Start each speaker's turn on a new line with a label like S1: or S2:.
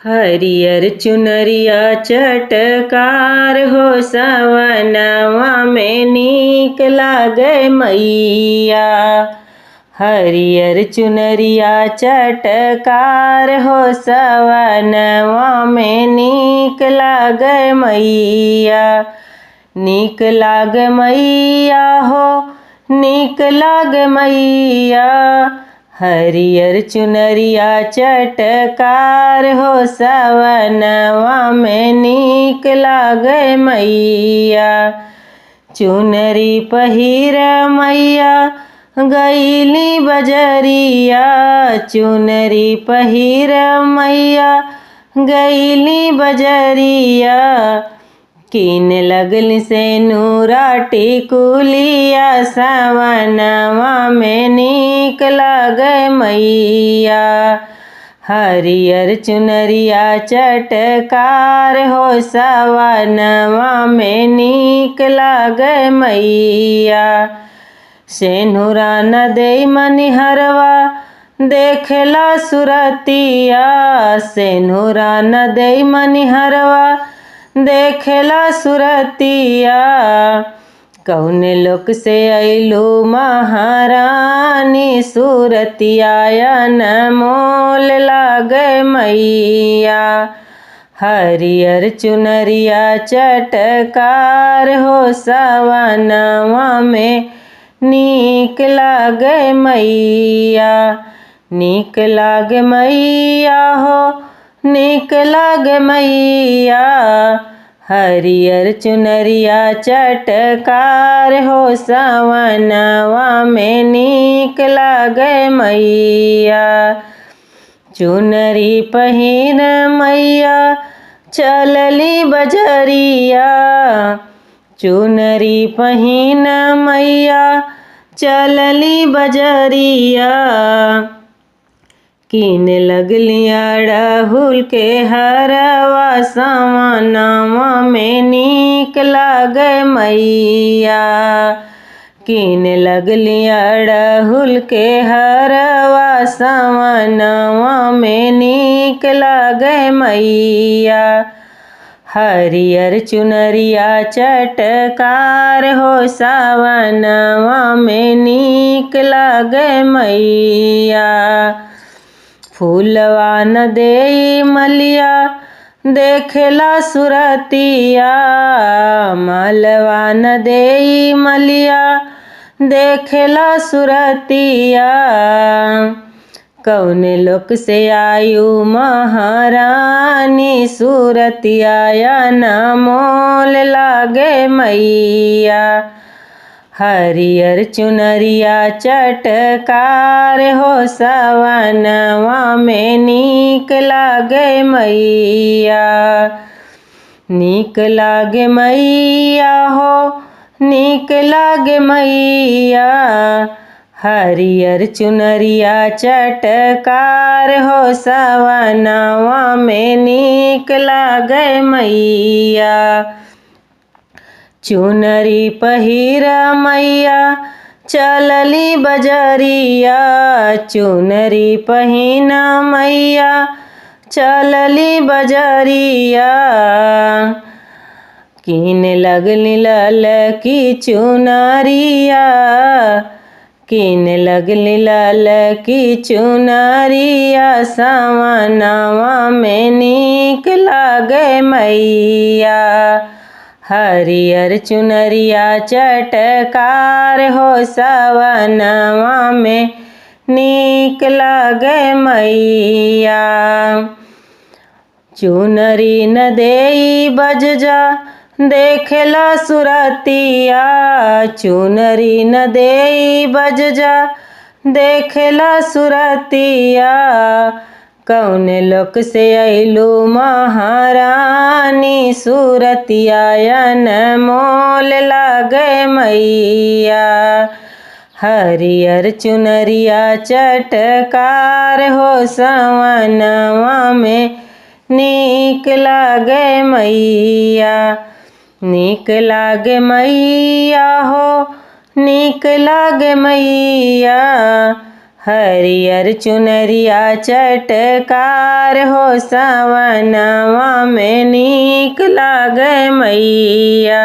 S1: हरियर चुनरिया चटकार हो सवनवा में नीक लागे मैया। हरियर चुनरिया चटकार हो सवनवा में नीक लागे मैया। नीक लागे मैया हो नीक लागे मैया। हरियर चुनरिया चटकार हो सवनवा में नीक लागे मैया। चुनरी पहिर मैया गईली बजरिया। चुनरी पहिर मैया गईली बजरिया। कीन लगल से नूरा टिकुलिया सवनवा में नीक लागे मैया। हरियर चुनरिया चटकार हो सवनवा में नीक लागे मैया। सेनुरा न दे मनिहरवा देखला सुरतिया। सेनुरा न दे मनिहरवा देखला सुरतिया। कौन लोक से अइलू महारानी सुरतिया अनमोल लागे मैया। हरियर चुनरिया चटकार हो सवनवा में नीक लागे मैया। नीक लागे मैया हो नीक लागे मैया। हरियर चुनरिया चटकार हो सवनवा में नीक लागे मैया। चुनरी पहिर मैया चलली बजरिया। चुनरी पहिन मैया चलली बजरिया। कीन लगली अड़हुल के हरवा सवनवा में नीक लागे मैया। कीन लगली अड़हुल के हरवा सवनवा में नीक लागे मैया। हरियर चुनरिया चटकार हो सवनवा में नीक लागे मैया। फूलवा न देई मलिया देखला सुरतिया। मलवा न देई मलिया देखला सुरतिया। कौन लोक से आयु महारानी सुरतिया अनमोल लागे मैया। हरियर चुनरिया चटकार हो सवनवा में नीक लागे मैया। नीक लागे मैया हो नीक लागे मैया। हरियर चुनरिया चटकार हो सवनवा में नीक लागे मैया। चुनरी पहिर मैया चलली बजरिया। चुनरी पहिन मैया चलली बजरिया। कीन लगली ललकी चुनरिया। कीन लगली ललकी चुनरिया सवनवा में नीक लागे मैया। हरियर चुनरिया चटकार हो सवनवा में नीक लागे मैया। चुनरी न देई बजजा देखला सुरतिया। चुनरी न देई बजजा देखला सुरतिया। कौन लोक से अइलू महारानी सुरतिया अनमोल लागे मैया। हरियर चुनरिया चटकार हो सवनवा में नीक लागे मैया। नीक लागे मैया हो नीक लागे मैया। हरियर चुनरिया चटकार हो सवनवा में नीक लागे मैया।